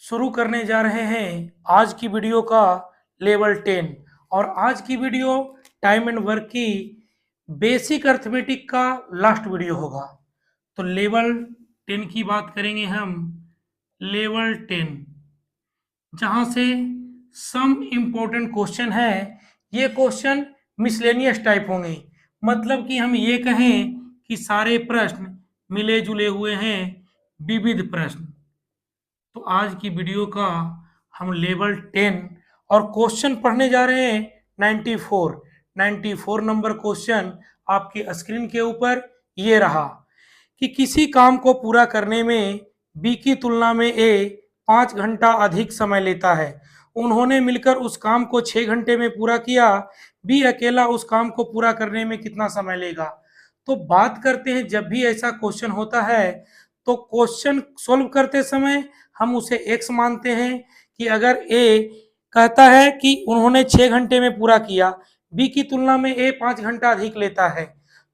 शुरू करने जा रहे हैं आज की वीडियो का लेवल 10। और आज की वीडियो टाइम एंड वर्क की बेसिक अर्थमेटिक का लास्ट वीडियो होगा। तो लेवल 10 की बात करेंगे हम। लेवल 10 जहां से सम इम्पोर्टेंट क्वेश्चन है। ये क्वेश्चन मिसलेनियस टाइप होंगे, मतलब कि हम ये कहें कि सारे प्रश्न मिले जुले हुए हैं, विविध प्रश्न। तो आज की वीडियो का हम लेवल 10 और क्वेश्चन पढ़ने जा रहे हैं 94 नंबर क्वेश्चन आपके स्क्रीन के ऊपर ये रहा कि किसी काम को पूरा करने में बी की तुलना में ए 5 घंटा अधिक समय लेता है। उन्होंने मिलकर उस काम को 6 घंटे में पूरा किया। बी अकेला उस काम को पूरा करने में कितना समय लेगा। तो बात करते हैं, जब भी ऐसा क्वेश्चन होता है तो क्वेश्चन सोल्व करते समय हम उसे एक्स मानते हैं कि अगर ए कहता है कि उन्होंने 6 घंटे में पूरा किया, बी की तुलना में ए 5 घंटा अधिक लेता है,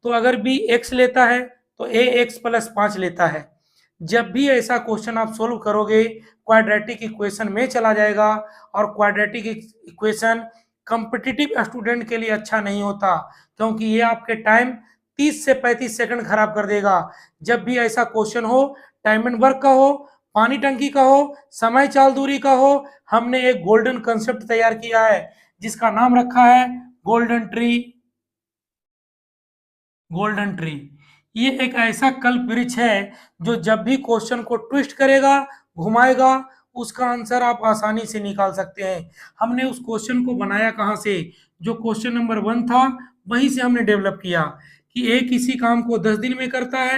तो अगर बी एक्स लेता है तो ए एक्स प्लस 5 लेता है। जब भी ऐसा क्वेश्चन आप सोल्व करोगे क्वाड्रेटिक इक्वेशन में चला जाएगा, और क्वाड्रेटिक इक्वेशन कॉम्पिटिटिव स्टूडेंट के लिए अच्छा नहीं होता, क्योंकि ये आपके टाइम 30 से 35 सेकंड खराब कर देगा। जब भी ऐसा क्वेश्चन हो, टाइम एंड वर्क का हो, पानी टंकी का हो, समय चाल दूरी का हो, हमने एक गोल्डन कंसेप्ट तैयार किया है जिसका नाम रखा है गोल्डन ट्री। गोल्डन ट्री ये एक ऐसा कल्प वृक्ष है जो जब भी क्वेश्चन को ट्विस्ट करेगा, घुमाएगा, उसका आंसर आप आसानी से निकाल सकते हैं। हमने उस क्वेश्चन को बनाया कहाँ से? जो क्वेश्चन नंबर 1 था वहीं से हमने डेवलप किया कि ए किसी काम को 10 दिन में करता है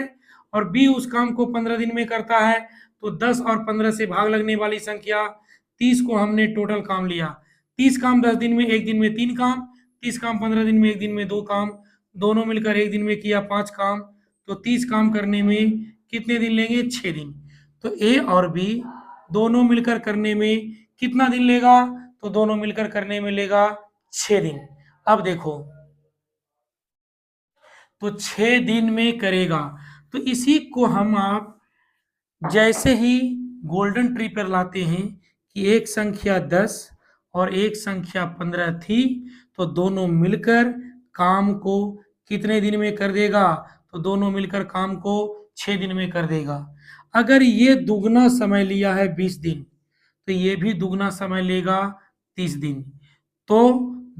और बी उस काम को 15 दिन में करता है। तो 10 और 15 से भाग लगने वाली संख्या 30 को हमने टोटल काम लिया। 30 काम 10 दिन में, एक दिन में 3 काम। 30 काम 15 दिन में, एक दिन में 2 काम। दोनों मिलकर एक दिन में किया 5 काम। तो 30 काम करने में कितने दिन लेंगे? 6 दिन। तो ए और बी दोनों मिलकर करने में कितना दिन लेगा? तो दोनों मिलकर करने में लेगा 6 दिन। अब देखो, तो 6 दिन में करेगा। तो इसी को हम आप जैसे ही गोल्डन ट्री पर लाते हैं कि एक संख्या 10 और एक संख्या 15 थी, तो दोनों मिलकर काम को कितने दिन में कर देगा? तो दोनों मिलकर काम को 6 दिन में कर देगा। अगर ये दुगना समय लिया है 20 दिन, तो ये भी दुगना समय लेगा 30 दिन। तो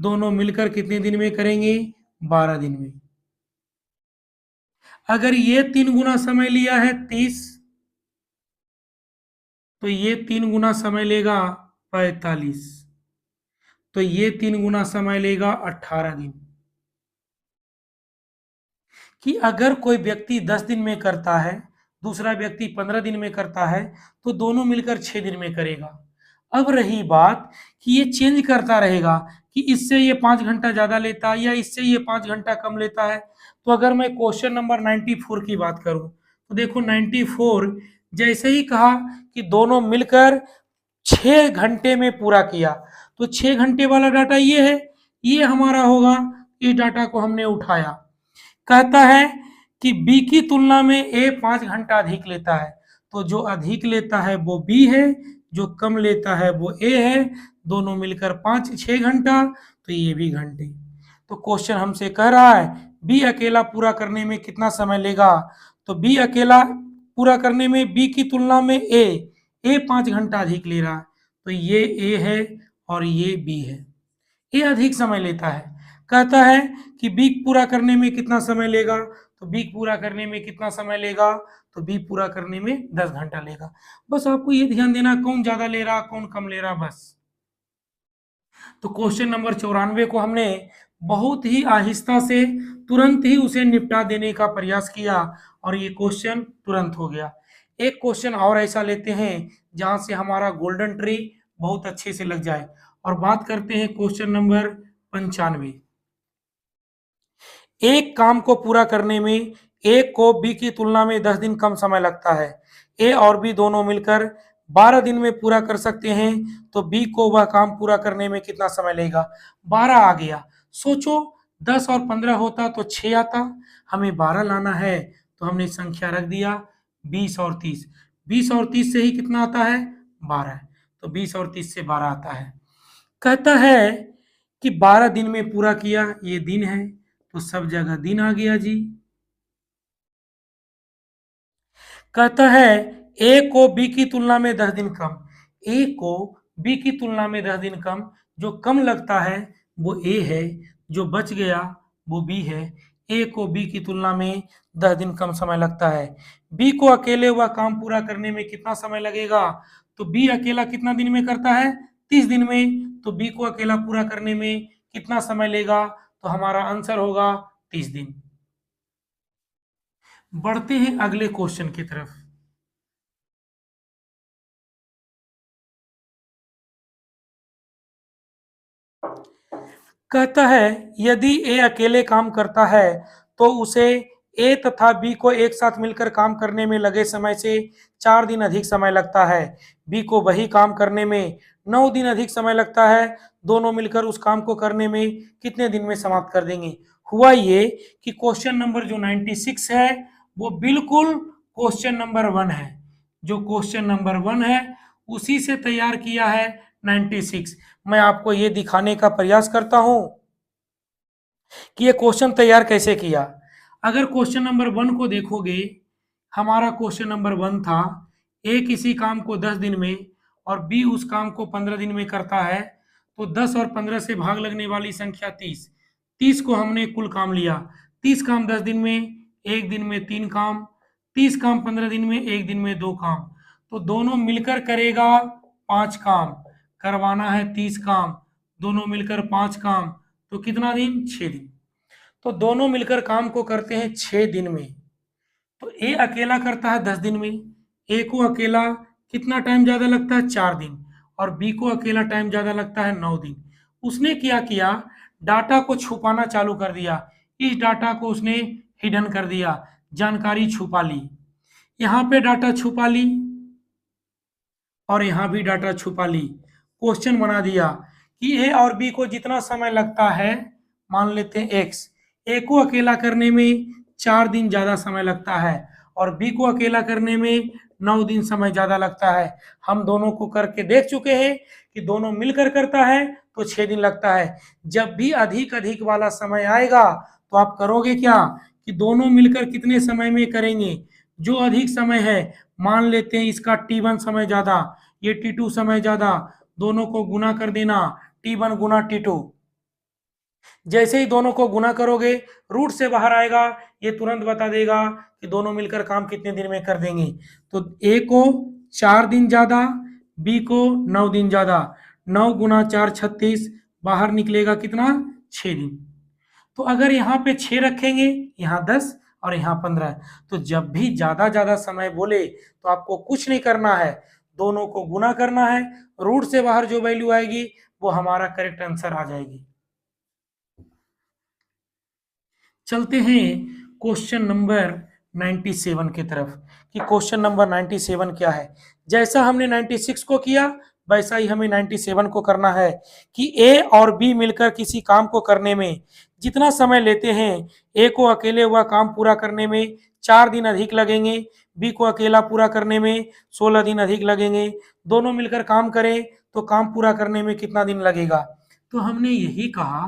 दोनों मिलकर कितने दिन में करेंगे? 12 दिन में। अगर ये 3 गुना समय लिया है 30, तो ये 3 गुना समय लेगा 45। तो ये 3 गुना समय लेगा 18 दिन। कि अगर कोई व्यक्ति 10 दिन में करता है, दूसरा व्यक्ति 15 दिन में करता है, तो दोनों मिलकर 6 दिन में करेगा। अब रही बात कि ये चेंज करता रहेगा कि इससे ये 5 घंटा ज़्यादा लेता है या इससे ये 5 घंटा कम लेता है। तो अगर मैं क्वेश्चन नंबर 94 की बात करूं, तो देखो 94 जैसे ही कहा कि दोनों मिलकर 6 घंटे में पूरा किया, तो 6 घंटे वाला डाटा ये है, ये हमारा होगा। इस डाटा को हमने उठाया। कहता है कि बी की तुलना में ए 5 घंटा अधिक लेता है, तो जो अधिक लेता है वो बी है, जो कम लेता है वो ए है। दोनों मिलकर 6 घंटा, तो ये भी घंटे। तो क्वेश्चन हमसे कह रहा है बी अकेला पूरा करने में कितना समय लेगा। तो बी अकेला पूरा करने में बी की तुलना में ए 5 घंटा अधिक ले रहा है, तो ये ए है और ये बी है। ये अधिक समय लेता है। कहता है कि बी पूरा करने में कितना समय लेगा। तो बी पूरा करने में कितना समय लेगा? तो बी पूरा करने में 10 घंटा लेगा। बस आपको ये ध्यान देना कौन ज्यादा ले रहा, कौन कम ले रहा, बस। तो क्वेश्चन नंबर 94 को हमने बहुत ही आहिस्ता से तुरंत ही उसे निपटा देने का प्रयास किया और ये क्वेश्चन तुरंत हो गया। एक क्वेश्चन और ऐसा लेते हैं जहां से हमारा गोल्डन ट्री बहुत अच्छे से लग जाए, और बात करते हैं क्वेश्चन नंबर 95। एक काम को पूरा करने में ए को बी की तुलना में 10 दिन कम समय लगता है। ए और बी दोनों मिलकर 12 दिन में पूरा कर सकते हैं, तो बी को वह काम पूरा करने में कितना समय लगेगा? 12 आ गया। सोचो 10 और 15 होता तो 6 आता, हमें 12 लाना है, तो हमने संख्या रख दिया 20 और 30। 20 और 30 से ही कितना आता है? 12, तो 20 और 30 से 12 आता है। कहता है कि 12 दिन में पूरा किया, ये दिन है, तो सब जगह दिन आ गया जी। कहता है ए को बी की तुलना में 10 दिन कम, ए को बी की तुलना में 10 दिन कम, जो कम लगता है वो ए है, जो बच गया वो बी है। ए को बी की तुलना में 10 दिन कम समय लगता है। बी को अकेले वह काम पूरा करने में कितना समय लगेगा? तो बी अकेला कितना दिन में करता है? 30 दिन में। तो बी को अकेला पूरा करने में कितना समय लेगा? तो हमारा आंसर होगा 30 दिन। बढ़ते हैं अगले क्वेश्चन की तरफ। कहता है यदि ए अकेले काम करता है तो उसे ए तथा बी को एक साथ मिलकर काम करने में लगे समय से 4 दिन अधिक समय लगता है। बी को वही काम करने में 9 दिन अधिक समय लगता है। दोनों मिलकर उस काम को करने में कितने दिन में समाप्त कर देंगे? हुआ ये कि क्वेश्चन नंबर जो 96 है वो बिल्कुल क्वेश्चन नंबर 1 है। जो क्वेश्चन नंबर 1 है उसी से तैयार किया है 96। मैं आपको ये दिखाने का प्रयास करता हूं कि ये क्वेश्चन तैयार कैसे किया। अगर क्वेश्चन नंबर 1 को देखोगे, हमारा क्वेश्चन नंबर 1 था ए किसी काम को 10 दिन में और बी उस काम को 15 दिन में करता है, तो 10 और 15 से भाग लगने वाली संख्या 30। 30 को हमने कुल काम लिया। 30 काम 10 दिन में, एक दिन में 3 काम, 30 काम 15 दिन में, एक दिन में 2 काम, तो दोनों मिलकर करेगा 5 काम। करवाना है 30 काम, दोनों मिलकर 5 काम, तो कितना दिन? 6 दिन। तो दोनों मिलकर काम को करते हैं 6 दिन में। तो ए अकेला करता है 10 दिन में, ए को अकेला कितना टाइम ज्यादा लगता है? 4 दिन। और बी को अकेला टाइम ज्यादा लगता है 9 दिन। उसने क्या किया? डाटा को छुपाना चालू कर दिया। इस डाटा को उसने हिडन कर दिया, जानकारी छुपा ली। यहाँ पे डाटा छुपा ली और यहाँ भी डाटा छुपा ली। क्वेश्चन बना दिया कि ए और बी को जितना समय लगता है, मान लेते हैं एक्स, ए को अकेला करने में 4 दिन ज्यादा समय लगता है और बी को अकेला करने में 9 दिन समय ज्यादा लगता है। हम दोनों को करके देख चुके हैं कि दोनों मिलकर करता है तो 6 दिन लगता है। जब भी अधिक अधिक वाला समय आएगा तो आप करोगे क्या कि दोनों मिलकर कितने समय में करेंगे? जो अधिक समय है, मान लेते हैं इसका T1 समय ज्यादा, ये T2 समय ज्यादा, दोनों को गुना कर देना, T1 गुना T2। जैसे ही दोनों को गुना करोगे, रूट से बाहर आएगा, ये तुरंत बता देगा कि दोनों मिलकर काम कितने दिन में कर देंगे। तो ए को 4 दिन ज्यादा, बी को 9 दिन ज्यादा, 9 गुना 4 36, बाहर निकलेगा कितना? 6 दिन। तो अगर यहाँ पे 6 रखेंगे, यहाँ 10 और यहाँ 15, तो जब भी ज्यादा ज्यादा समय बोले तो आपको कुछ नहीं करना है, दोनों को गुना करना है, रूट से बाहर जो वैल्यू आएगी वो हमारा करेक्ट आंसर आ जाएगी। चलते हैं क्वेश्चन नंबर 97 की तरफ कि क्वेश्चन नंबर 97 क्या है। जैसा हमने 96 को किया वैसा ही हमें 97 को करना है कि ए और बी मिलकर किसी काम को करने में जितना समय लेते हैं, ए को अकेले वह काम पूरा करने में 4 दिन अधिक लगेंगे, बी को अकेला पूरा करने में 16 दिन अधिक लगेंगे। दोनों मिलकर काम करें तो काम पूरा करने में कितना दिन लगेगा? तो हमने यही कहा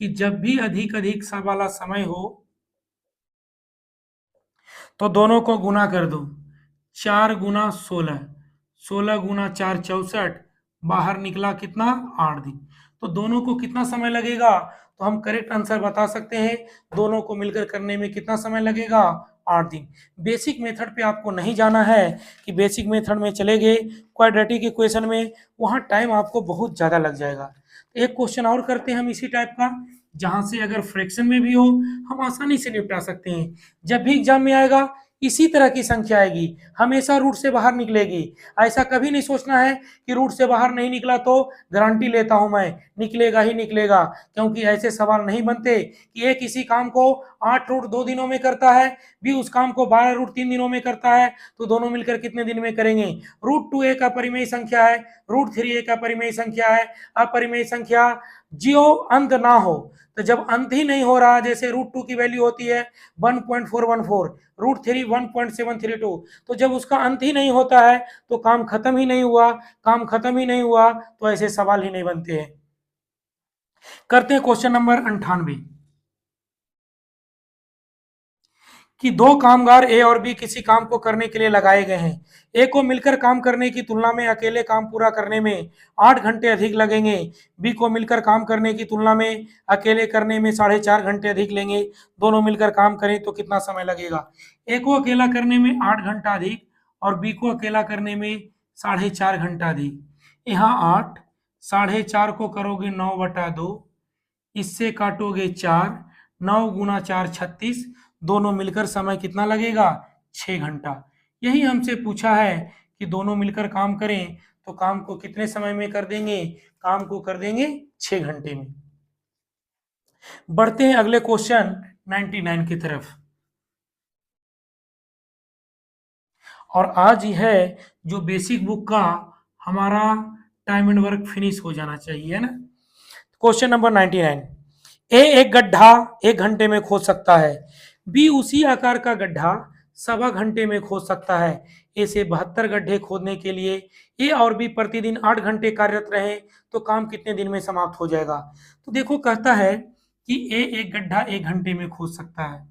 कि जब भी अधिक अधिक सा वाला समय हो तो दोनों को गुना कर दो। 4 गुना 16, 16 गुना 4 64, बाहर निकला कितना? 8 दिन। तो दोनों को कितना समय लगेगा? तो हम करेक्ट आंसर बता सकते हैं, दोनों को मिलकर करने में कितना समय लगेगा? 8 दिन। बेसिक मेथड पे आपको नहीं जाना है कि बेसिक मेथड में चले गए क्वाड्रेटिक इक्वेशन में, वहाँ टाइम आपको बहुत ज़्यादा लग जाएगा। एक क्वेश्चन और करते हैं हम इसी टाइप का, जहां से अगर फ्रैक्शन में भी हो हम आसानी से निपटा सकते हैं। जब भी एग्जाम में आएगा इसी तरह की संख्या आएगी, हमेशा रूट से बाहर निकलेगी। ऐसा कभी नहीं सोचना है कि रूट से बाहर नहीं निकला तो गारंटी लेता हूं मैं निकलेगा ही निकलेगा, क्योंकि ऐसे सवाल नहीं बनते कि एक इसी काम को 8 रूट 2 दिनों में करता है, भी उस काम को 12 रूट 3 दिनों में करता है, तो दोनों मिलकर कितने दिन में करेंगे? रूट 2 एक अपरिमेय संख्या है, रूट 3 एक अपरिमेय संख्या है। अपरिमेय संख्या जो अंत ना हो, तो जब अंत ही नहीं हो रहा, जैसे √2 की वैल्यू होती है 1.414, √3 1.732, तो जब उसका अंत ही नहीं होता है तो काम खत्म ही नहीं हुआ, काम खत्म ही नहीं हुआ तो ऐसे सवाल ही नहीं बनते हैं। करते हैं क्वेश्चन नंबर 98 कि दो कामगार ए और बी किसी काम को करने के लिए लगाए गए हैं। ए को मिलकर काम करने की तुलना में अकेले काम पूरा करने में 8 घंटे अधिक लगेंगे, बी को मिलकर काम करने की तुलना में अकेले करने में 4.5 घंटे अधिक लेंगे। दोनों मिलकर काम करें तो कितना समय लगेगा? ए को अकेला करने में 8 घंटा अधिक और बी को अकेला करने में 4.5 घंटा अधिक। यहाँ 8, 4.5 को करोगे 9/2, इससे काटोगे 4, 9 × 4 36, दोनों मिलकर समय कितना लगेगा? 6 घंटा। यही हमसे पूछा है कि दोनों मिलकर काम करें तो काम को कितने समय में कर देंगे? काम को कर देंगे 6 घंटे में। बढ़ते हैं अगले क्वेश्चन 99 की तरफ। और आज ही है जो बेसिक बुक का हमारा टाइम एंड वर्क फिनिश हो जाना चाहिए, है ना। क्वेश्चन नंबर 99, ए एक गड्ढा 1 घंटे में खोद सकता है, बी उसी आकार का गड्ढा 1.25 घंटे में खोद सकता है। ए से 72 गड्ढे खोदने के लिए ए और बी प्रतिदिन 8 घंटे कार्यरत रहे तो काम कितने दिन में समाप्त हो जाएगा? तो देखो, कहता है कि ए एक गड्ढा 1 घंटे में खोद सकता है,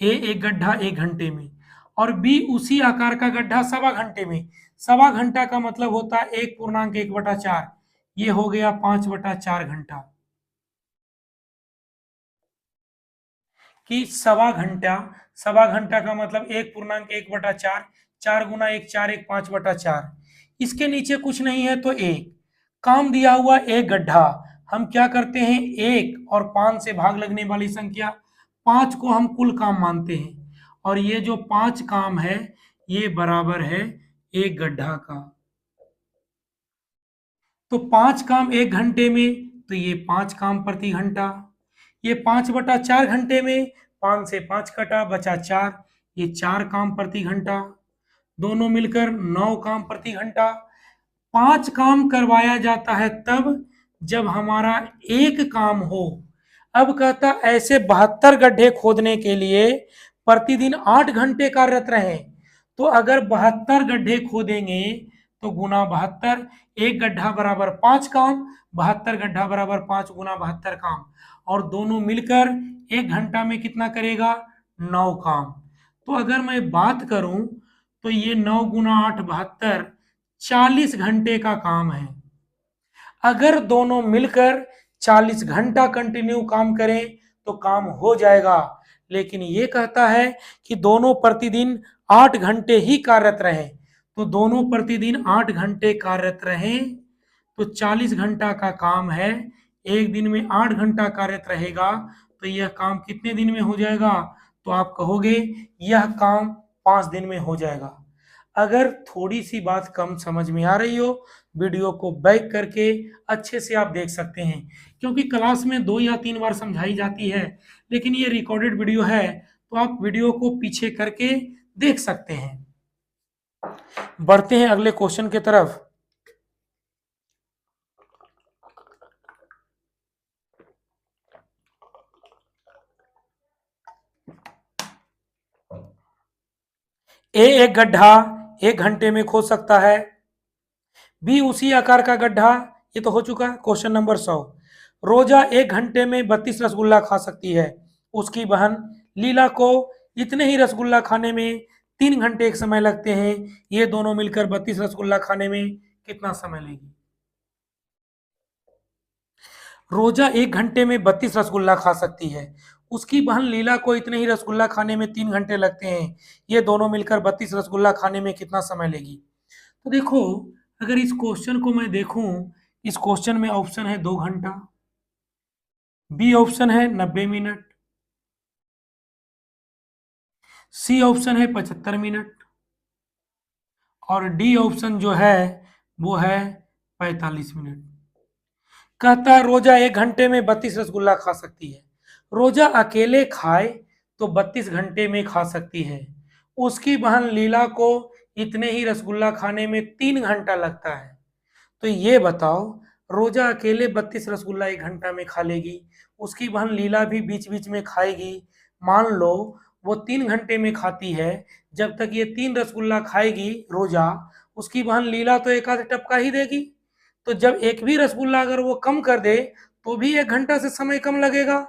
ए एक गड्ढा 1 घंटे में, और बी उसी आकार का गड्ढा 1.25 घंटे में। 1.25 घंटा का मतलब होता है 1.1/4, ये हो गया 5/4 घंटा। कि 1.25 घंटा, 1.25 घंटा का मतलब 1.1/4, 4 × 1 4, 1 5/4। इसके नीचे कुछ नहीं है तो एक काम दिया हुआ, एक गड्ढा। हम क्या करते हैं, 1 और 5 से भाग लगने वाली संख्या 5 को हम कुल काम मानते हैं, और ये जो 5 काम है ये बराबर है एक गड्ढा का। तो 5 काम 1 घंटे में, तो ये 5 काम प्रति घंटा। ये 5/4 घंटे में 5 से 5 कटा, बचा 4, ये 4 काम प्रति घंटा। दोनों मिलकर 9 काम प्रति घंटा। 5 काम करवाया जाता है तब जब हमारा एक काम हो। अब कहता ऐसे 72 गड्ढे खोदने के लिए प्रतिदिन 8 घंटे कार्यरत रहे, तो अगर 72 गड्ढे खोदेंगे तो गुना 72, एक गड्ढा बराबर 5 काम, 72 गड्ढा बराबर 5 × 72 काम, और दोनों मिलकर 1 घंटा में कितना करेगा? 9 काम। तो अगर मैं बात करूं तो ये 9 × 8 72, 40 घंटे का काम है। अगर दोनों मिलकर 40 घंटा कंटिन्यू काम करें तो काम हो जाएगा, लेकिन ये कहता है कि दोनों प्रतिदिन 8 घंटे ही कार्यरत रहें। तो दोनों प्रतिदिन 8 घंटे कार्यरत रहें तो 40 घंटा का काम है, एक दिन में 8 घंटा कार्यरत रहेगा तो यह काम कितने दिन में हो जाएगा? तो आप कहोगे यह काम 5 दिन में हो जाएगा। अगर थोड़ी सी बात कम समझ में आ रही हो, वीडियो को बैक करके अच्छे से आप देख सकते हैं, क्योंकि क्लास में 2 या 3 बार समझाई जाती है, लेकिन ये रिकॉर्डेड वीडियो है तो आप वीडियो को पीछे करके देख सकते हैं। बढ़ते हैं अगले क्वेश्चन की तरफ। ए एक गड्ढा 1 घंटे में खोद सकता है, बी उसी आकार का गड्ढा, ये तो हो चुका है। क्वेश्चन नंबर 100, रोजा 1 घंटे में 32 रसगुल्ला खा सकती है, उसकी बहन लीला को इतने ही रसगुल्ला खाने में 3 घंटे एक समय लगते हैं, ये दोनों मिलकर 32 रसगुल्ला खाने में कितना समय लेगी? रोजा 1 घंटे में 32 रसगुल्ला खा सकती है, उसकी बहन लीला को इतने ही रसगुल्ला खाने में 3 घंटे लगते हैं, ये दोनों मिलकर 32 रसगुल्ला खाने में कितना समय लेगी? तो देखो, अगर इस क्वेश्चन को मैं देखूं, इस क्वेश्चन में ऑप्शन है 2 घंटा, बी ऑप्शन है 90 मिनट, सी ऑप्शन है 75 मिनट, और डी ऑप्शन जो है वो है 45 मिनट। कहता है रोजा 1 घंटे में 32 रसगुल्ला खा सकती है, रोजा अकेले खाए तो 32 घंटे में खा सकती है, उसकी बहन लीला को इतने ही रसगुल्ला खाने में 3 घंटा लगता है। तो ये बताओ रोजा अकेले 32 रसगुल्ला 1 घंटा में खा लेगी, उसकी बहन लीला भी बीच बीच में खाएगी। मान लो वो 3 घंटे में खाती है, जब तक ये 3 रसगुल्ला खाएगी रोजा, उसकी बहन लीला तो एक आध टपका ही देगी। तो जब एक भी रसगुल्ला अगर वो कम कर दे तो भी 1 घंटा से समय कम लगेगा।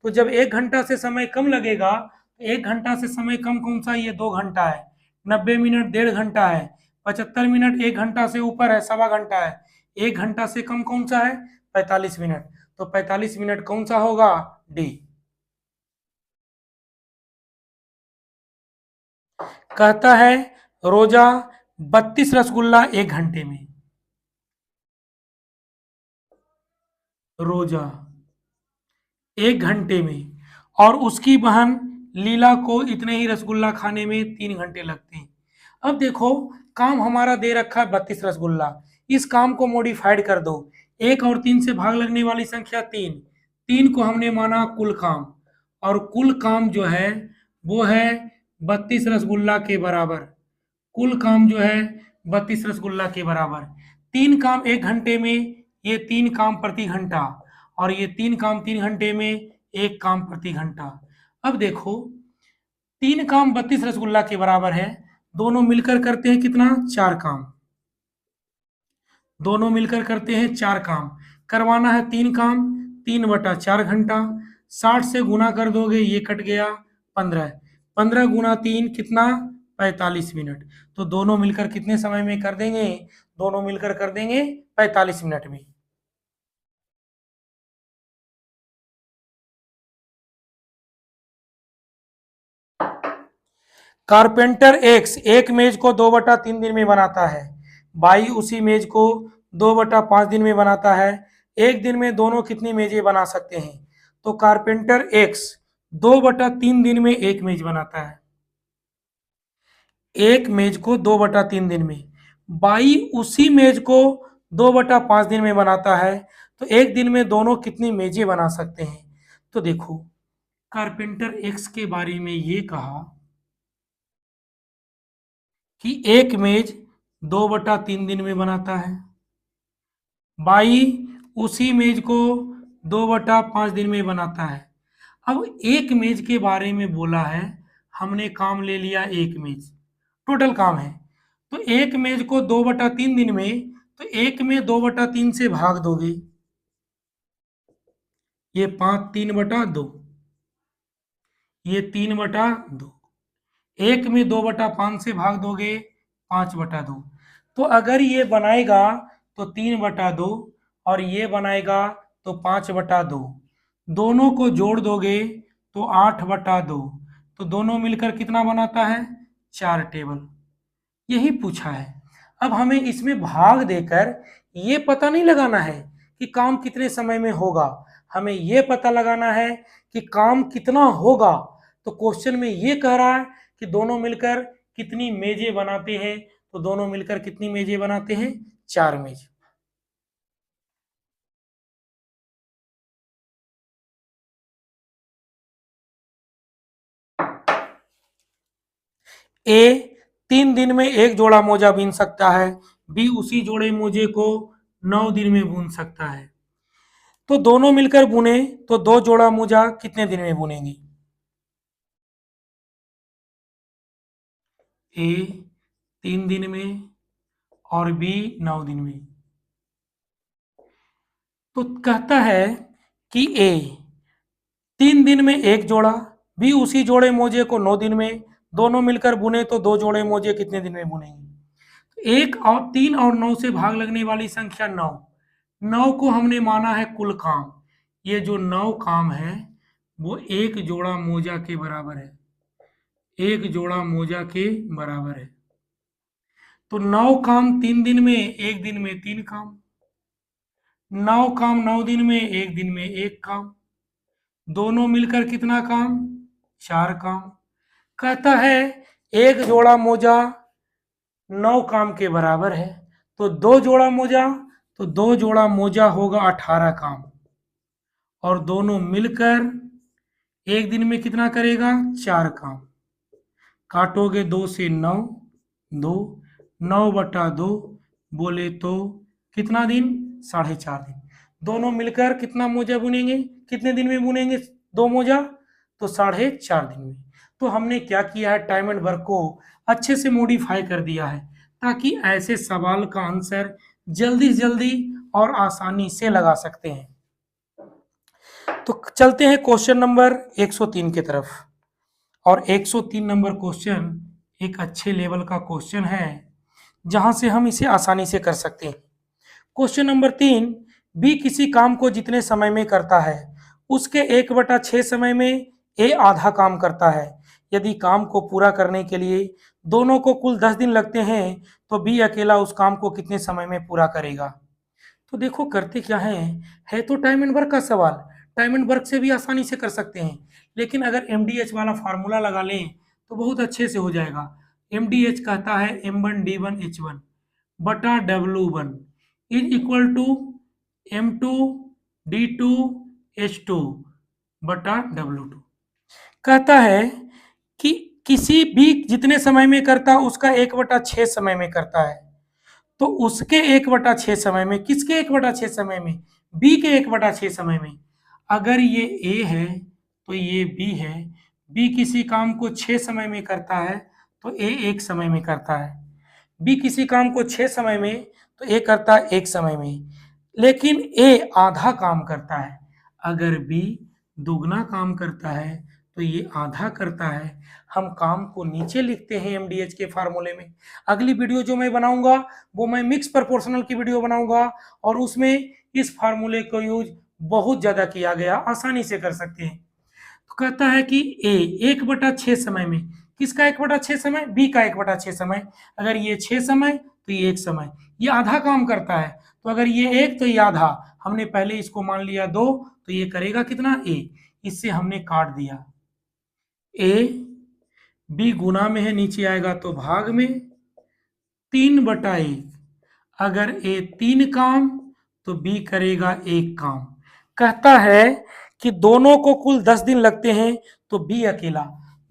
तो जब 1 घंटा से समय कम लगेगा, तो 1 घंटा से समय कम कौन सा, ये 2 घंटा है। 90 मिनट 1.5 घंटा है। 75 मिनट 1 घंटा से ऊपर है, 1.25 घंटा है। 1 घंटा से कम कौन सा है, 45 मिनट। तो 45 मिनट कौन सा होगा, डी। कहता है रोजा 32 रसगुल्ला 1 घंटे में। रोजा 1 घंटे में, और उसकी बहन लीला को इतने ही रसगुल्ला खाने में 3 घंटे लगते हैं। अब देखो, काम हमारा दे रखा है 32 रसगुल्ला। इस काम को मॉडिफाइड कर दो। 1 और 3 से भाग लगने वाली संख्या 3। 3 को हमने माना कुल काम, और कुल काम जो है वो है 32 रसगुल्ला के बराबर। कुल काम जो है 32 रसगुल्ला के बराबर। 3 काम 1 घंटे में, ये 3 काम प्रति घंटा, और ये 3 काम 3 घंटे में, 1 काम प्रति घंटा। अब देखो, 3 काम 32 रसगुल्ला के बराबर है, दोनों मिलकर करते हैं कितना, 4 काम। दोनों मिलकर करते हैं 4 काम। करवाना है 3 काम, 3/4 घंटा। 60 से गुना कर दोगे, ये कट गया 15। 15 गुना 3 कितना, 45 मिनट। तो दोनों मिलकर कितने समय में कर देंगे, दोनों मिलकर कर देंगे 45 मिनट में। कारपेंटर एक्स एक मेज को 2/3 दिन में बनाता है, बाई उसी मेज को 2/5 दिन में बनाता है। एक दिन में दोनों कितनी मेजें बना सकते हैं। तो कारपेंटर एक्स 2/3 दिन में एक मेज बनाता है, एक मेज को 2/3 दिन में। बाई उसी मेज को 2/5 दिन में बनाता है, तो एक दिन में दोनों कितनी मेजें बना सकते हैं। तो देखो, कारपेंटर एक्स के बारे में ये कहा कि एक मेज 2/3 दिन में बनाता है, बाई उसी मेज को 2/5 दिन में बनाता है। अब एक मेज के बारे में बोला है, हमने काम ले लिया एक मेज, टोटल काम है। तो एक मेज को 2/3 दिन में, तो एक में 2/3 से भाग दोगे, ये 5 3/2, ये 3/2। एक में 2/5 से भाग दोगे, 5/2। तो अगर ये बनाएगा तो 3/2, और ये बनाएगा तो 5/2। दोनों को जोड़ दोगे तो 8/2। तो दोनों मिलकर कितना बनाता है, 4 टेबल। यही पूछा है। अब हमें इसमें भाग देकर ये पता नहीं लगाना है कि काम कितने समय में होगा, हमें ये पता लगाना है कि काम कितना होगा। तो क्वेश्चन में ये कह रहा है कि दोनों मिलकर कितनी मेजें बनाते हैं, तो दोनों मिलकर कितनी मेजें बनाते हैं, 4 मेज। ए 3 दिन में एक जोड़ा मोजा बुन सकता है, बी उसी जोड़े मोजे को 9 दिन में बुन सकता है। तो दोनों मिलकर बुने तो 2 जोड़ा मोजा कितने दिन में बुनेंगे। ए 3 दिन में और बी 9 दिन में। तो कहता है कि ए 3 दिन में एक जोड़ा, बी उसी जोड़े मोजे को 9 दिन में, दोनों मिलकर बुने तो 2 जोड़े मोजे कितने दिन में बुनेंगे। 1 और 3 और 9 से भाग लगने वाली संख्या 9। 9 को हमने माना है कुल काम। ये जो 9 काम है वो एक जोड़ा मोजा के बराबर है, एक जोड़ा मोजा के बराबर है। तो 9 काम 3 दिन में, एक दिन में 3 काम। 9 काम 9 दिन में, एक दिन में 1 काम। दोनों मिलकर कितना काम, 4 काम। कहता है एक जोड़ा मोजा 9 काम के बराबर है, तो 2 जोड़ा मोजा, तो 2 जोड़ा मोजा होगा 18 काम। और दोनों मिलकर एक दिन में कितना करेगा, 4 काम। काटोगे 2 से 9, 2, 9/2 बोले तो कितना दिन, 4.5 दिन। दोनों मिलकर कितना मोजा बुनेंगे, कितने दिन में बुनेंगे 2 मोजा, तो 4.5 दिन में। तो हमने क्या किया है, टाइम एंड वर्क को अच्छे से मॉडिफाई कर दिया है ताकि ऐसे सवाल का आंसर जल्दी जल्दी और आसानी से लगा सकते हैं। तो चलते हैं क्वेश्चन नंबर 103 की तरफ। और 103 नंबर क्वेश्चन एक अच्छे लेवल का क्वेश्चन है जहां से हम इसे आसानी से कर सकते हैं। क्वेश्चन नंबर 3, बी किसी काम को जितने समय में करता है उसके 1/6 समय में ए आधा काम करता है। यदि काम को पूरा करने के लिए दोनों को कुल 10 दिन लगते हैं तो बी अकेला उस काम को कितने समय में पूरा करेगा। तो देखो करते क्या है तो टाइम एंड वर्क का सवाल, टाइम एंड वर्क से भी आसानी से कर सकते हैं, लेकिन अगर एमडीएच वाला फार्मूला लगा लें तो बहुत अच्छे से हो जाएगा। एमडीएच कहता है M1D1H1 बटा W1 is equal to M2D2H2 बटा W2। कहता है कि किसी भी जितने समय में करता उसका 1/6 समय में करता है, तो उसके 1/6 समय में, किसके 1/6 समय में, बी के 1/6 समय में। अगर ये ए है तो ये बी है, बी किसी काम को 6 समय में करता है तो ए 1 समय में करता है। बी किसी काम को 6 समय में तो ए करता है 1 समय में, लेकिन ए आधा काम करता है। अगर बी दुगना काम करता है तो ये आधा करता है। हम काम को नीचे लिखते हैं एमडीएच के फार्मूले में। अगली वीडियो जो मैं बनाऊंगा वो मैं मिक्स प्रोपोर्शनल की वीडियो बनाऊंगा और उसमें इस फार्मूले को यूज बहुत ज्यादा किया गया, आसानी से कर सकते हैं। तो कहता है कि ए 1/6 समय में, किसका 1/6 समय, बी का 1/6 समय। अगर ये 6 समय तो ये 1 समय, ये आधा काम करता है। तो अगर ये 1 तो ये आधा, हमने पहले इसको मान लिया 2, तो ये करेगा कितना, ए। इससे हमने काट दिया, ए बी गुना में है, नीचे आएगा तो भाग में, 3/1। अगर ए 3 काम तो बी करेगा 1 काम। कहता है कि दोनों को कुल 10 दिन लगते हैं तो बी अकेला,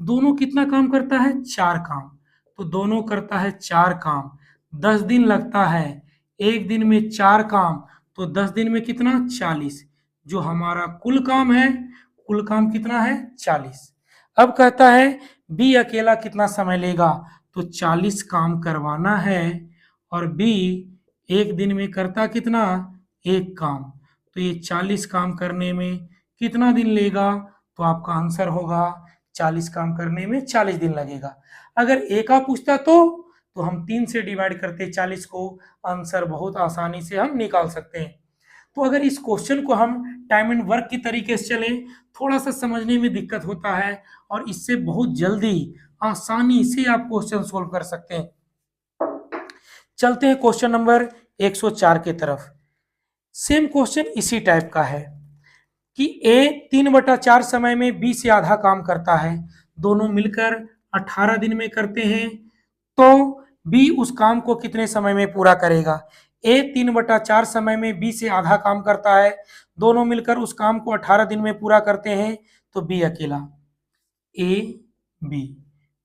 दोनों कितना काम करता है, 4 काम। तो दोनों करता है 4 काम, 10 दिन लगता है, एक दिन में 4 काम, तो 10 दिन में कितना, 40। जो हमारा कुल काम है, कुल काम कितना है, 40। अब कहता है बी अकेला कितना समय लेगा, तो 40 काम करवाना है और बी एक दिन में करता कितना, 1 काम। तो ये 40 काम करने में कितना दिन लेगा, तो आपका आंसर होगा 40 काम करने में 40 दिन लगेगा। अगर ए का पूछता तो हम 3 से डिवाइड करते 40 को, आंसर बहुत आसानी से हम निकाल सकते हैं। तो अगर इस क्वेश्चन को हम टाइम एंड वर्क की तरीके से चलें, थोड़ा सा समझने में दिक्कत होता है और इससे बहुत जल्दी आसानी से आप क्वेश्चन सोल्व कर सकते हैं। चलते हैं क्वेश्चन नंबर 104 की तरफ। सेम क्वेश्चन इसी टाइप का है कि ए 3/4 समय में बी से आधा काम करता है, दोनों मिलकर 18 दिन में करते हैं, तो बी उस काम को कितने समय में पूरा करेगा। ए 3/4 समय में बी से आधा काम करता है, दोनों मिलकर उस काम को 18 दिन में पूरा करते हैं, तो बी अकेला, ए बी।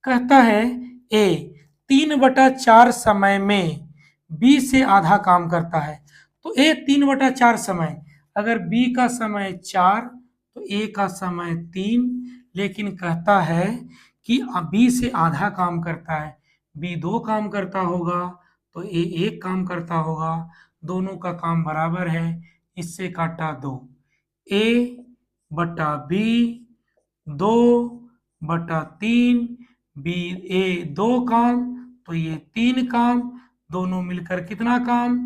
कहता है ए 3/4 समय में बी से आधा काम करता है, तो ए 3/4 समय, अगर बी का समय 4 तो ए का समय 3, लेकिन कहता है कि बी से आधा काम करता है, बी 2 काम करता होगा तो ए 1 काम करता होगा, दोनों का काम बराबर है, इससे काटा 2, ए बटा बी 2/3, बी ए 2 काम तो ये 3 काम, दोनों मिलकर कितना काम,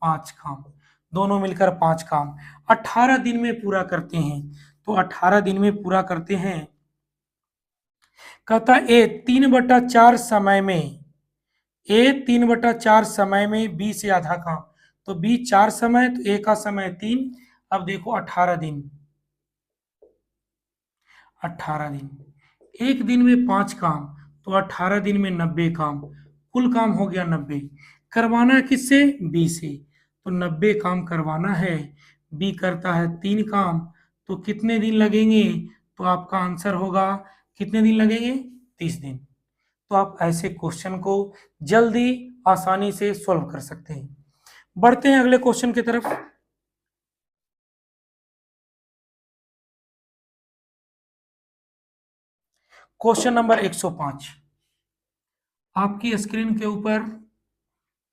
5 काम, दोनों मिलकर 5 काम 18 दिन में पूरा करते हैं। तो 18 दिन में पूरा करते हैं। कहता ए 3/4 समय में, ए 3/4 समय में बी से आधा काम, तो बी 4 समय तो ए का समय 3। अब देखो 18 दिन, 18 दिन, एक दिन में 5 काम तो 18 दिन में 90 काम, कुल काम हो गया 90। करवाना है किससे, बी से, तो 90 काम करवाना है, बी करता है 3 काम, तो कितने दिन लगेंगे, तो आपका आंसर होगा कितने दिन लगेंगे, 30 दिन। तो आप ऐसे क्वेश्चन को जल्दी आसानी से सॉल्व कर सकते हैं। बढ़ते हैं अगले क्वेश्चन की तरफ। क्वेश्चन नंबर 105 आपकी स्क्रीन के ऊपर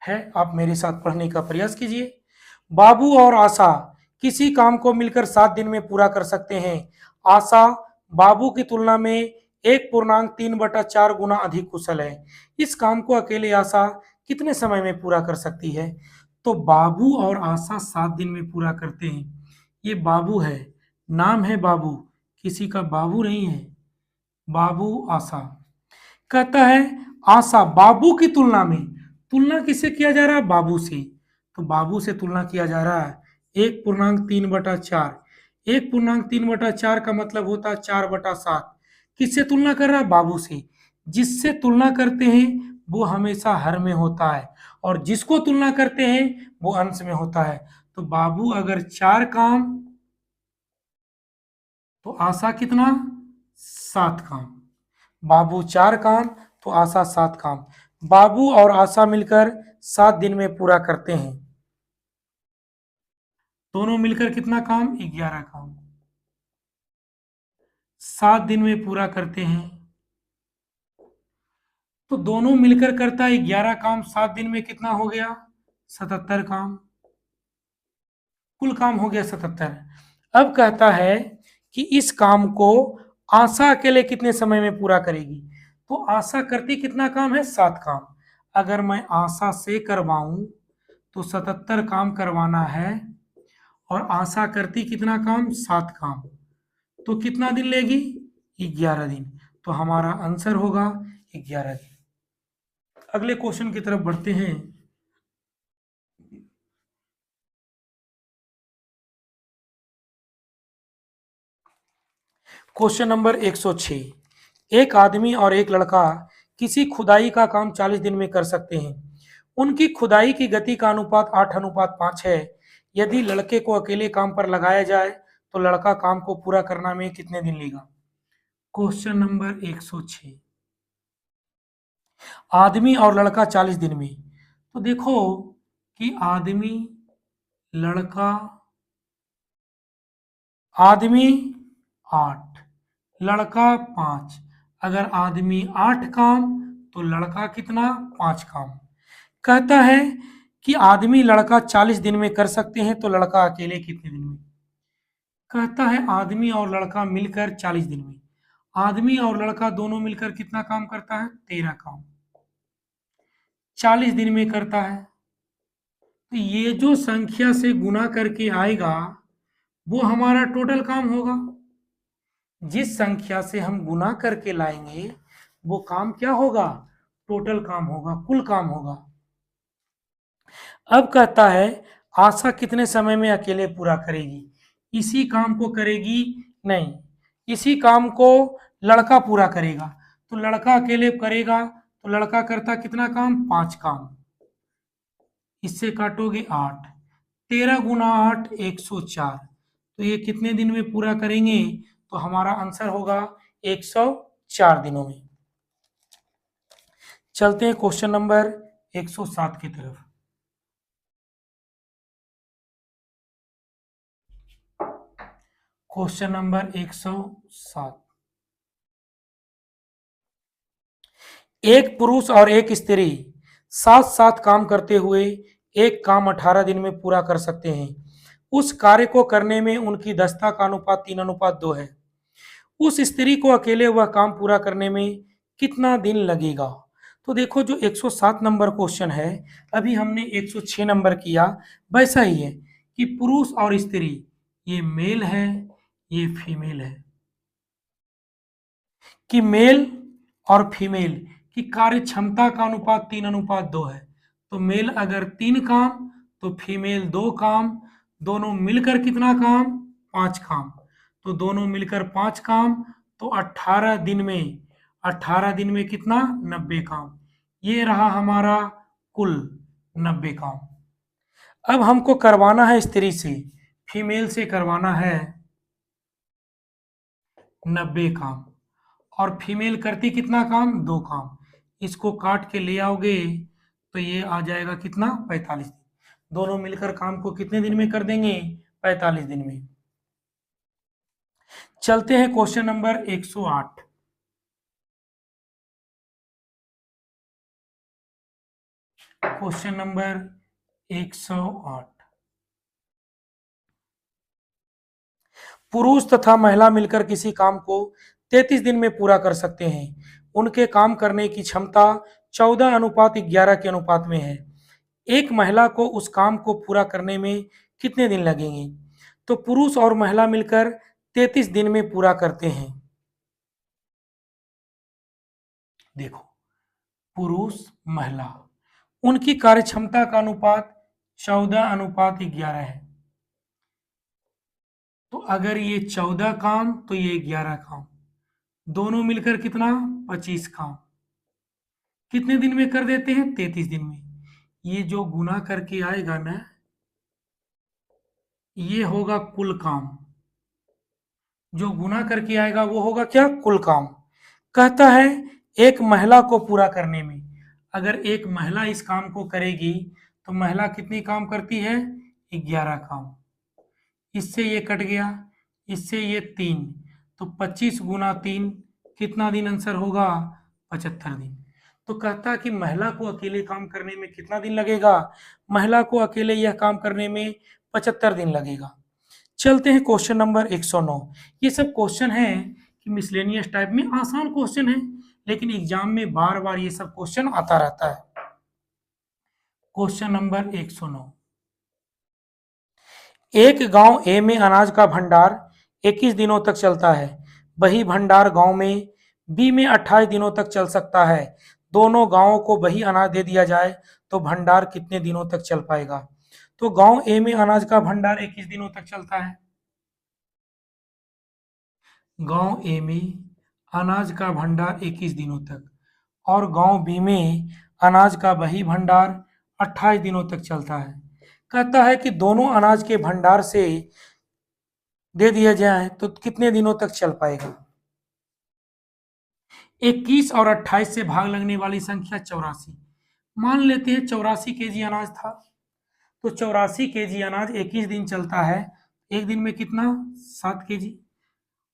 है, आप मेरे साथ पढ़ने का प्रयास कीजिए। बाबू और आशा किसी काम को मिलकर 7 दिन में पूरा कर सकते हैं। आशा बाबू की तुलना में 1.3/4 गुना अधिक कुशल है। इस काम को अकेले आशा कितने समय में पूरा कर सकती है? तो बाबू और आशा 7 दिन में पूरा करते हैं। ये बाबू है, नाम है बाबू, किसी का बाबू नहीं है। बाबू आशा कहता है आशा बाबू की तुलना में, तुलना किससे किया जा रहा है? बाबू से। तो बाबू से तुलना किया जा रहा है 1.3/4। 1.3/4 का मतलब होता है 4/7। किससे तुलना कर रहा है? बाबू से। जिससे तुलना करते हैं वो हमेशा हर में होता है, और जिसको तुलना करते हैं वो अंश में होता है। तो बाबू अगर 4 काम तो आशा कितना? 7 काम। बाबू 4 काम तो आशा 7 काम। बाबू और आशा मिलकर 7 दिन में पूरा करते हैं। दोनों मिलकर कितना काम? 11 काम 7 दिन में पूरा करते हैं। तो दोनों मिलकर करता है 11 काम, 7 दिन में कितना हो गया? 77 काम। कुल काम हो गया 77। अब कहता है कि इस काम को आशा अकेले कितने समय में पूरा करेगी? तो आशा करती कितना काम है? 7 काम। अगर मैं आशा से करवाऊं तो 77 काम करवाना है, और आशा करती कितना काम? 7 काम। तो कितना दिन लेगी? 11 दिन। तो हमारा आंसर होगा 11 दिन। अगले क्वेश्चन की तरफ बढ़ते हैं। क्वेश्चन नंबर 106 एक आदमी और एक लड़का किसी खुदाई का काम 40 दिन में कर सकते हैं। उनकी खुदाई की गति का अनुपात 8:5 है। यदि लड़के को अकेले काम पर लगाया जाए तो लड़का काम को पूरा करने में कितने दिन लेगा? क्वेश्चन नंबर 106 आदमी और लड़का 40 दिन में। तो देखो कि आदमी, लड़का, आदमी 8, लड़का 5। अगर आदमी 8 काम तो लड़का कितना? 5 काम। कहता है कि आदमी लड़का 40 दिन में कर सकते हैं, तो लड़का अकेले कितने दिन में? कहता है आदमी और लड़का मिलकर 40 दिन में। आदमी और लड़का दोनों मिलकर कितना काम करता है? 13 काम 40 दिन में करता है। तो ये जो संख्या से गुना करके आएगा वो हमारा टोटल काम होगा। जिस संख्या से हम गुना करके लाएंगे वो काम क्या होगा? टोटल काम होगा, कुल काम होगा। अब कहता है आशा कितने समय में अकेले पूरा करेगी? इसी काम को करेगी? नहीं, इसी काम को लड़का पूरा करेगा। तो लड़का अकेले करेगा तो लड़का करता कितना काम? 5 काम। इससे काटोगे 8, 13 गुना 8 104। तो ये कितने दिन में पूरा करेंगे? तो हमारा आंसर होगा 104 दिनों में। चलते हैं क्वेश्चन नंबर 107 की तरफ। क्वेश्चन नंबर 107 एक पुरुष और एक स्त्री साथ साथ काम करते हुए एक काम 18 दिन में पूरा कर सकते हैं। उस कार्य को करने में उनकी दक्षता का अनुपात 3:2 है। उस स्त्री को अकेले वह काम पूरा करने में कितना दिन लगेगा? तो देखो जो 107 नंबर क्वेश्चन है, अभी हमने 106 नंबर किया, वैसा ही है कि पुरुष और स्त्री, ये मेल है, ये फीमेल है, कि मेल और फीमेल की कार्य क्षमता का अनुपात 3:2 है। तो मेल अगर 3 काम तो फीमेल 2 काम, दोनों मिलकर कितना काम? 5 काम। तो दोनों मिलकर 5 काम तो 18 दिन में, 18 दिन में कितना? 90 काम। ये रहा हमारा कुल 90 काम। अब हमको करवाना है स्त्री से, फीमेल से करवाना है 90 काम, और फीमेल करती कितना काम? 2 काम। इसको काट के ले आओगे तो ये आ जाएगा कितना? 45 दिन। दोनों मिलकर काम को कितने दिन में कर देंगे? 45 दिन में। चलते हैं क्वेश्चन नंबर 108। Question number 108। पुरुष तथा महिला मिलकर किसी काम को 33 दिन में पूरा कर सकते हैं। उनके काम करने की क्षमता 14:11 के अनुपात में है। एक महिला को उस काम को पूरा करने में कितने दिन लगेंगे? तो पुरुष और महिला मिलकर 33 दिन में पूरा करते हैं। देखो, पुरुष महिला, उनकी कार्य क्षमता का अनुपात 14:11 है। तो अगर ये 14 काम तो ये 11 काम, दोनों मिलकर कितना? 25 काम। कितने दिन में कर देते हैं? 33 दिन में। ये जो गुना करके आएगा ना, ये होगा कुल काम। जो गुना करके आएगा वो होगा क्या? कुल काम। कहता है एक महिला को पूरा करने में, अगर एक महिला इस काम को करेगी तो महिला कितनी काम करती है? 11 काम। इससे ये कट गया, इससे ये 3, तो 25 गुना 3 कितना दिन आंसर होगा? 75 दिन। तो कहता है कि महिला को अकेले काम करने में कितना दिन लगेगा? महिला को अकेले यह काम करने में 75 दिन लगेगा। चलते हैं क्वेश्चन नंबर 109। ये सब क्वेश्चन है कि मिसलेनियस टाइप में आसान क्वेश्चन है, लेकिन एग्जाम में बार बार ये सब क्वेश्चन आता रहता है। Question number 109। एक गांव ए में अनाज का भंडार 21 दिनों तक चलता है। वही भंडार गांव में बी में 28 दिनों तक चल सकता है। दोनों गांवों को वही अनाज दे दिया जाए तो भंडार कितने दिनों तक चल पाएगा? तो गांव ए में अनाज का भंडार 21 दिनों तक चलता है। गांव ए में अनाज का भंडार 21 दिनों तक, और गांव बी में अनाज का वही भंडार 28 दिनों तक चलता है। कहता है कि दोनों अनाज के भंडार से दे दिया जाए तो कितने दिनों तक चल पाएगा? 21 और 28 से भाग लगने वाली संख्या 84। मान लेते हैं 84 केजी अनाज था, तो 84 केजी अनाज 21 दिन चलता है। एक दिन में कितना? 7 केजी।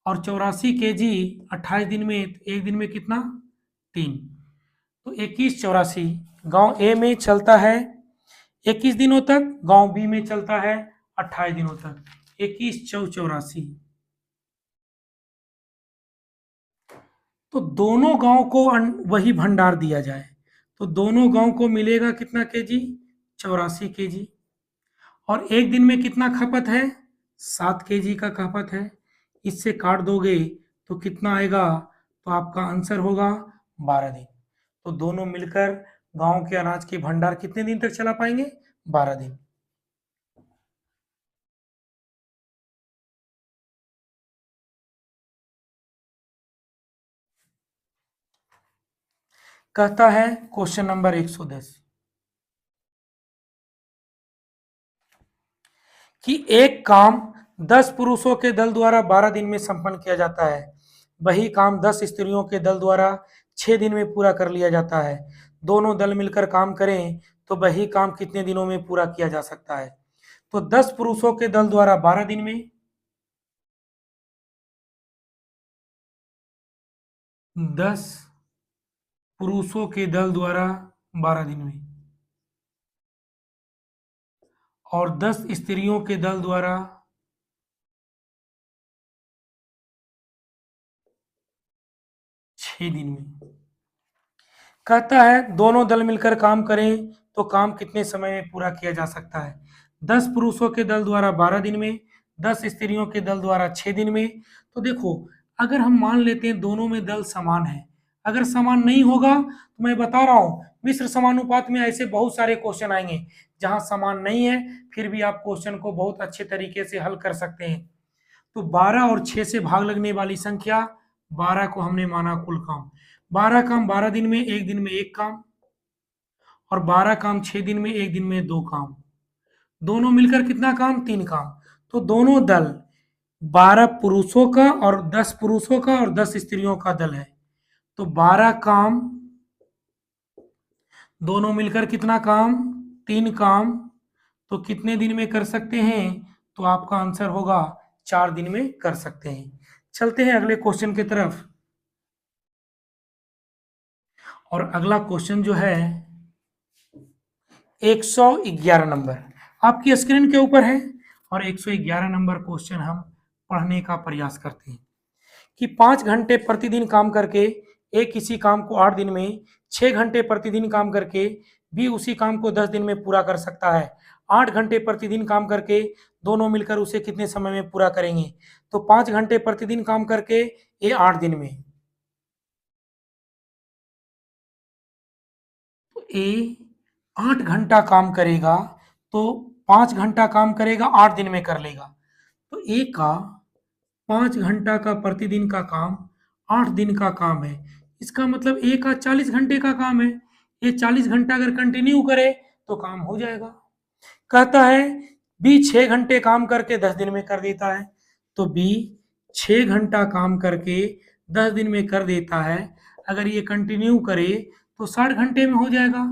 और 84 केजी 28 दिन में, एक दिन में कितना? 3। तो 21 84 गांव ए में चलता है 21 दिनों तक, गांव बी में चलता है 28 दिनों तक। 21 84। तो दोनों गांव को वही भंडार दिया जाए तो दोनों गांव को मिलेगा कितना केजी? 84 केजी। और एक दिन में कितना खपत है? 7 केजी का खपत है। इससे काट दोगे तो कितना आएगा? तो आपका आंसर होगा 12 दिन। तो दोनों मिलकर गांव के अनाज के भंडार कितने दिन तक चला पाएंगे? 12 दिन। कहता है क्वेश्चन नंबर 110 कि एक काम 10 पुरुषों के दल द्वारा 12 दिन में संपन्न किया जाता है। वही काम 10 स्त्रियों के दल द्वारा 6 दिन में पूरा कर लिया जाता है। दोनों दल मिलकर काम करें तो वही काम कितने दिनों में पूरा किया जा सकता है? तो 10 पुरुषों के दल द्वारा 12 दिन में, 10 पुरुषों के दल द्वारा 12 दिन में, और 10 स्त्रियों के दल द्वारा 6 दिन में। कहता है दोनों दल मिलकर काम करें तो काम कितने समय में पूरा किया जा सकता है? 10 पुरुषों के दल द्वारा 12 दिन में, 10 स्त्रियों के दल द्वारा 6 दिन में। तो देखो, अगर हम मान लेते हैं दोनों में दल समान है, अगर समान नहीं होगा तो मैं बता रहा हूं मिश्र समानुपात में ऐसे बहुत सारे क्वेश्चन आएंगे जहां समान नहीं है, फिर भी आप क्वेश्चन को बहुत अच्छे तरीके से हल कर सकते हैं। तो 12 और 6 से भाग लगने वाली संख्या, 12 को हमने माना कुल काम। 12 काम 12 दिन में, एक दिन में एक काम, और 12 काम 6 दिन में, एक दिन में 2 काम। दोनों मिलकर कितना काम? 3 काम। तो दोनों दल 12 पुरुषों का और 10 पुरुषों का और 10 स्त्रियों का दल है। तो 12 काम, दोनों मिलकर कितना काम? 3 काम। तो कितने दिन में कर सकते हैं? तो आपका आंसर होगा 4 दिन में कर सकते हैं। चलते हैं अगले क्वेश्चन की तरफ। और अगला क्वेश्चन जो है 111 नंबर आपकी स्क्रीन के ऊपर है और 111 नंबर क्वेश्चन हम पढ़ने का प्रयास करते हैं कि 5 घंटे प्रतिदिन काम करके एक किसी काम को 8 दिन में, 6 घंटे प्रतिदिन काम करके भी उसी काम को 10 दिन में पूरा कर सकता है। 8 घंटे प्रतिदिन काम करके दोनों मिलकर उसे कितने समय में पूरा करेंगे? तो 5 घंटे प्रतिदिन काम करके ये 8 दिन में, तो ए 8 घंटा काम करेगा तो 5 घंटा काम करेगा 8 दिन में कर लेगा। तो ए का 5 घंटा का प्रतिदिन का काम 8 दिन का काम है। इसका मतलब ए का 40 घंटे का काम है। ये 40 घंटा अगर कंटिन्यू करे तो काम हो जाएगा। कहता है बी 6 घंटे काम करके 10 दिन में कर देता है। तो बी 6 घंटा काम करके 10 दिन में कर देता है। अगर ये कंटिन्यू करे तो 60 घंटे में हो जाएगा।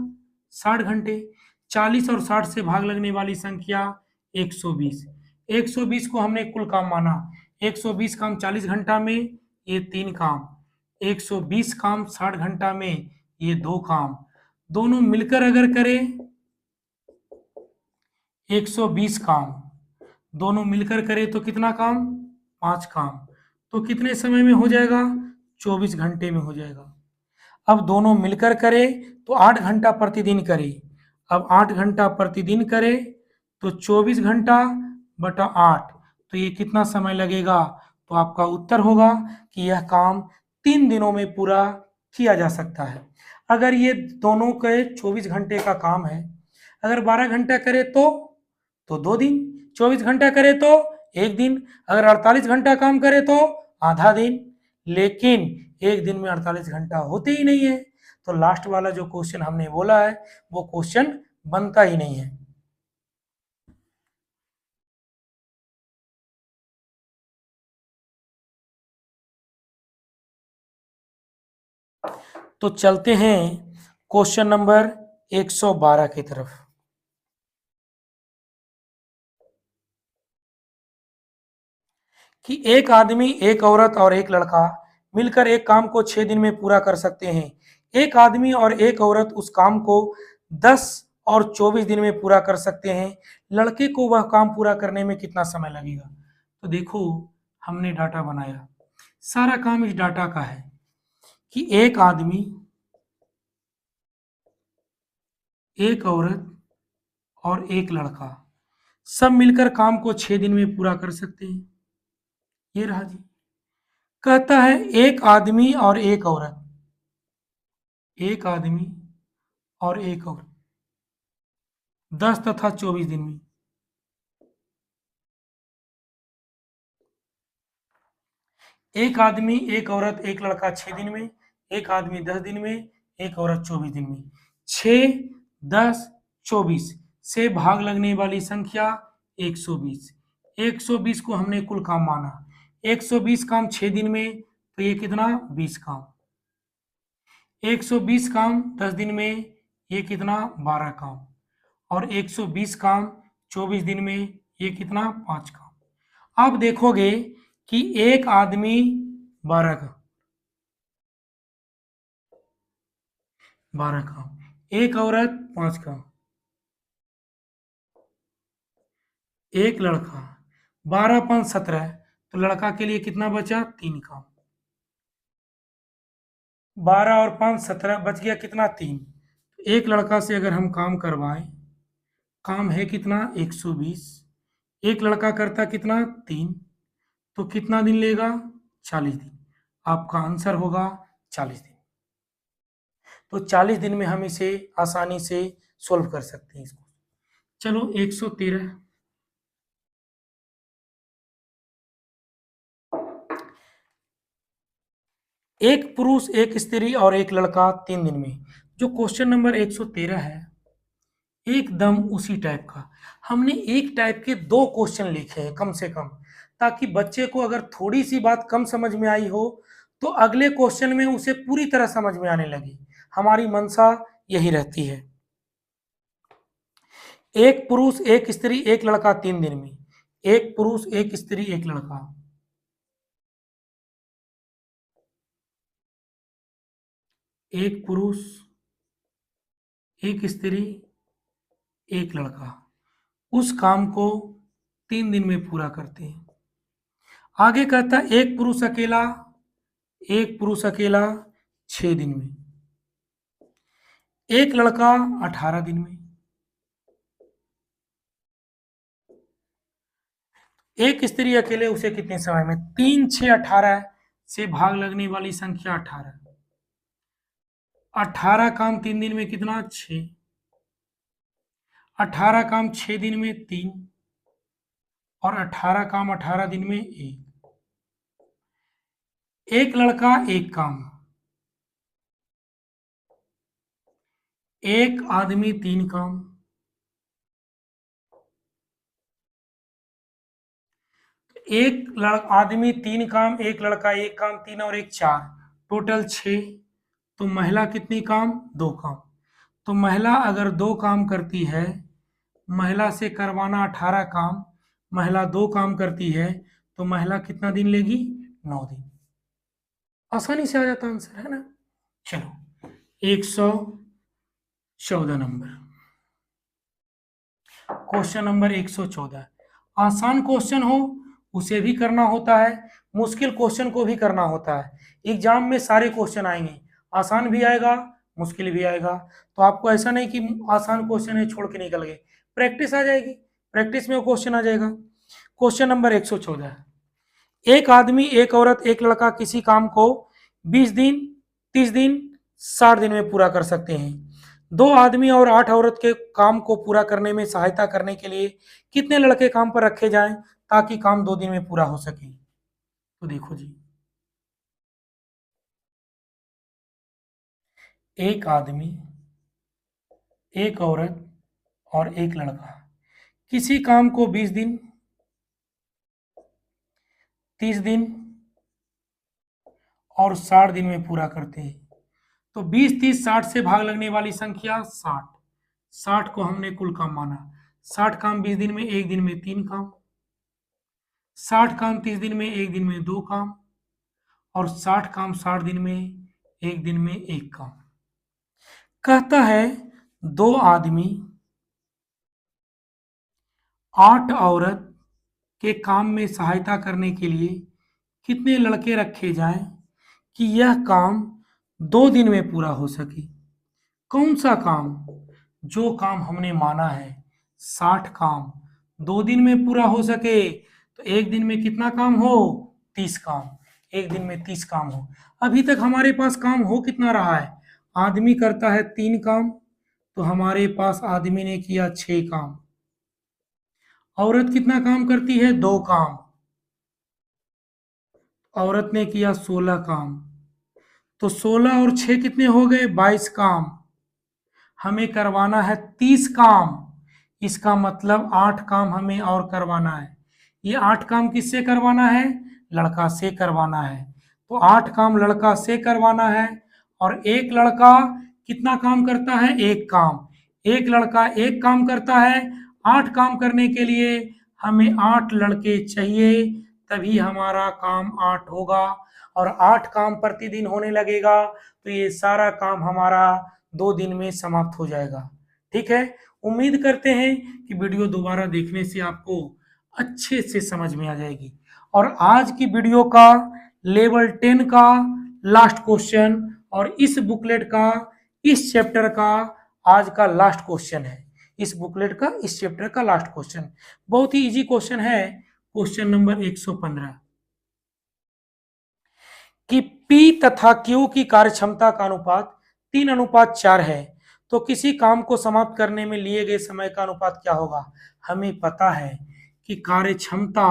60 घंटे, 40 और 60 से भाग लगने वाली संख्या 120। 120 को हमने कुल काम माना। 120 काम 40 घंटा में, ये 3 काम। 120 काम 60 घंटा में, ये 2 काम। दोनों मिलकर अगर करें 120 काम, दोनों मिलकर करें तो कितना काम? 5 काम। तो कितने समय में हो जाएगा? 24 घंटे में हो जाएगा। अब दोनों मिलकर करे तो 8 घंटा प्रतिदिन करे। अब 8 घंटा प्रतिदिन करे तो 24 घंटा बटा 8, तो ये कितना समय लगेगा? तो आपका उत्तर होगा कि यह काम 3 दिनों में पूरा किया जा सकता है। अगर ये दोनों के 24 घंटे का काम है, अगर 12 घंटा करे तो 2 दिन, 24 घंटा करे तो 1 दिन, अगर 48 घंटा काम करे तो आधा दिन। लेकिन एक दिन में 48 घंटा होते ही नहीं है, तो लास्ट वाला जो क्वेश्चन हमने बोला है वो क्वेश्चन बनता ही नहीं है। तो चलते हैं क्वेश्चन नंबर 112 की तरफ। कि एक आदमी, एक औरत और एक लड़का मिलकर एक काम को 6 दिन में पूरा कर सकते हैं। एक आदमी और एक औरत उस काम को 10 और 24 दिन में पूरा कर सकते हैं। लड़के को वह काम पूरा करने में कितना समय लगेगा? तो देखो, हमने डाटा बनाया, सारा काम इस डाटा का है कि एक आदमी, एक औरत और एक लड़का सब मिलकर काम को 6 दिन में पूरा कर सकते हैं। ये रहा जी। कहता है एक आदमी और एक औरत, एक आदमी और एक औरत 10 तथा 24 दिन में, एक आदमी, एक औरत, एक लड़का 6 दिन में, एक आदमी 10 दिन में, एक औरत 24 दिन में। 6, 10, 24 से भाग लगने वाली संख्या 120। 120 को हमने कुल काम माना। 120 काम 6 दिन में, तो ये कितना? 20 काम। 120 काम 10 दिन में, ये कितना? 12 काम। और 120 काम 24 दिन में, ये कितना? 5 काम। अब देखोगे कि एक आदमी 12 का, 12 काम, एक औरत 5 काम, एक लड़का, 12 5 17, तो लड़का के लिए कितना बचा? 3 काम। 12 और 5 17, बच गया कितना? 3। एक लड़का से अगर हम काम करवाएं, काम है कितना? 120। एक लड़का करता कितना? 3। तो कितना दिन लेगा? 40 दिन। आपका आंसर होगा 40 दिन। तो 40 दिन में हम इसे आसानी से सोल्व कर सकते हैं इसको। चलो 113। एक पुरुष, एक स्त्री और एक लड़का 3 दिन में। जो क्वेश्चन नंबर 113 है, एकदम उसी टाइप का। हमने एक टाइप के 2 क्वेश्चन लिखे हैं कम से कम, ताकि बच्चे को अगर थोड़ी सी बात कम समझ में आई हो तो अगले क्वेश्चन में उसे पूरी तरह समझ में आने लगे। हमारी मंशा यही रहती है। एक पुरुष, एक स्त्री, एक लड़का 3 दिन में। एक पुरुष, एक स्त्री, एक लड़का, एक पुरुष, एक स्त्री, एक लड़का उस काम को 3 दिन में पूरा करते हैं। आगे कहता है एक पुरुष अकेला 6 दिन में, एक लड़का 18 दिन में, एक स्त्री अकेले उसे कितने समय में। 3, 6, 18 से भाग लगने वाली संख्या 18। 18 काम 3 दिन में कितना 6, 18 काम 6 दिन में 3, और 18 काम 18 दिन में 1। एक लड़का एक काम, एक आदमी 3 काम, आदमी 3 काम, एक लड़का एक काम, 3 और 1 4, टोटल 6। तो महिला कितनी काम 2 काम। तो महिला अगर 2 काम करती है, महिला से करवाना 18 काम, महिला 2 काम करती है, तो महिला कितना दिन लेगी 9 दिन। आसानी से आ जाता आंसर है ना। चलो 114 नंबर, क्वेश्चन नंबर 114। आसान क्वेश्चन हो उसे भी करना होता है, मुश्किल क्वेश्चन को भी करना होता है। एग्जाम में सारे क्वेश्चन आएंगे, आसान भी आएगा मुश्किल भी आएगा। तो आपको ऐसा नहीं कि आसान क्वेश्चन है छोड़ के निकल गए, प्रैक्टिस आ जाएगी, प्रैक्टिस में वो क्वेश्चन आ जाएगा। Question number 114। एक आदमी एक औरत एक लड़का किसी काम को 20 दिन 30 दिन 60 दिन में पूरा कर सकते हैं। 2 आदमी और 8 औरत के काम को पूरा करने में सहायता करने के लिए कितने लड़के काम पर रखे जाएं ताकि काम 2 दिन में पूरा हो सके। तो देखो जी, एक आदमी एक औरत और एक लड़का किसी काम को 20 दिन 30 दिन और 60 दिन में पूरा करते हैं। तो 20, 30, 60 से भाग लगने वाली संख्या 60। 60 को हमने कुल काम माना। 60 काम 20 दिन में, एक दिन में 3 काम। 60 काम 30 दिन में, एक दिन में 2 काम। और 60 काम 60 दिन में, एक दिन में 1 काम। कहता है 2 आदमी 8 औरत के काम में सहायता करने के लिए कितने लड़के रखे जाएं कि यह काम 2 दिन में पूरा हो सके। कौन सा काम, जो काम हमने माना है 60 काम 2 दिन में पूरा हो सके, तो एक दिन में कितना काम हो 30 काम, एक दिन में 30 काम हो। अभी तक हमारे पास काम हो कितना रहा है, आदमी करता है 3 काम, तो हमारे पास आदमी ने किया 6 काम। औरत कितना काम करती है 2 काम, औरत ने किया 16 काम। तो 16 और 6 कितने हो गए 22 काम। हमें करवाना है 30 काम, इसका मतलब 8 काम हमें और करवाना है। ये 8 काम किससे करवाना है, लड़का से करवाना है। तो 8 काम लड़का से करवाना है। और एक लड़का कितना काम करता है 1 काम, एक लड़का 1 काम करता है। 8 काम करने के लिए हमें 8 लड़के चाहिए, तभी हमारा काम 8 होगा। और 8 काम प्रतिदिन होने लगेगा, तो ये सारा काम हमारा 2 दिन में समाप्त हो जाएगा। ठीक है, उम्मीद करते हैं कि वीडियो दोबारा देखने से आपको अच्छे से समझ में आ जाएगी। और आज की वीडियो का लेवल 10 का लास्ट क्वेश्चन और इस बुकलेट का इस चैप्टर का आज का लास्ट क्वेश्चन है। इस बुकलेट का इस चैप्टर का लास्ट क्वेश्चन बहुत ही इजी क्वेश्चन है। क्वेश्चन नंबर 115 कि P तथा Q की कार्यक्षमता का अनुपात 3:4 है, तो किसी काम को समाप्त करने में लिए गए समय का अनुपात क्या होगा। हमें पता है कि कार्यक्षमता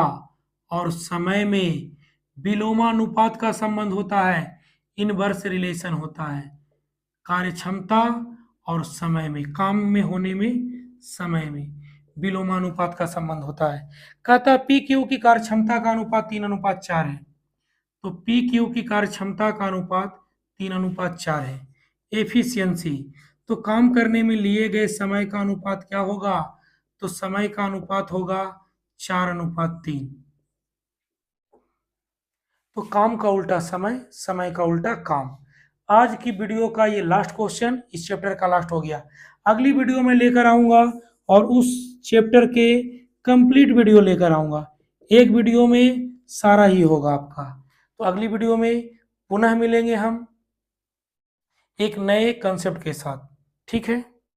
और समय में विलोमानुपात का संबंध होता है, इनवर्स रिलेशन होता है। कार्यक्षमता और समय में, काम में होने में समय में विलोमानुपात का संबंध होता है। कहता पी क्यू की कार्यक्षमता का अनुपात 3:4 है, तो पी क्यू की कार्यक्षमता का अनुपात 3:4 है। एफिशिएंसी, तो काम करने में लिए गए समय का अनुपात क्या होगा, तो समय का अनुपात होगा 4:3। तो काम का उल्टा समय, समय का उल्टा काम। आज की वीडियो का ये लास्ट क्वेश्चन इस चैप्टर का लास्ट हो गया। अगली वीडियो में लेकर आऊंगा और उस चैप्टर के कंप्लीट वीडियो लेकर आऊँगा। एक वीडियो में सारा ही होगा आपका। तो अगली वीडियो में पुनः मिलेंगे हम एक नए कंसेप्ट के साथ। ठीक है।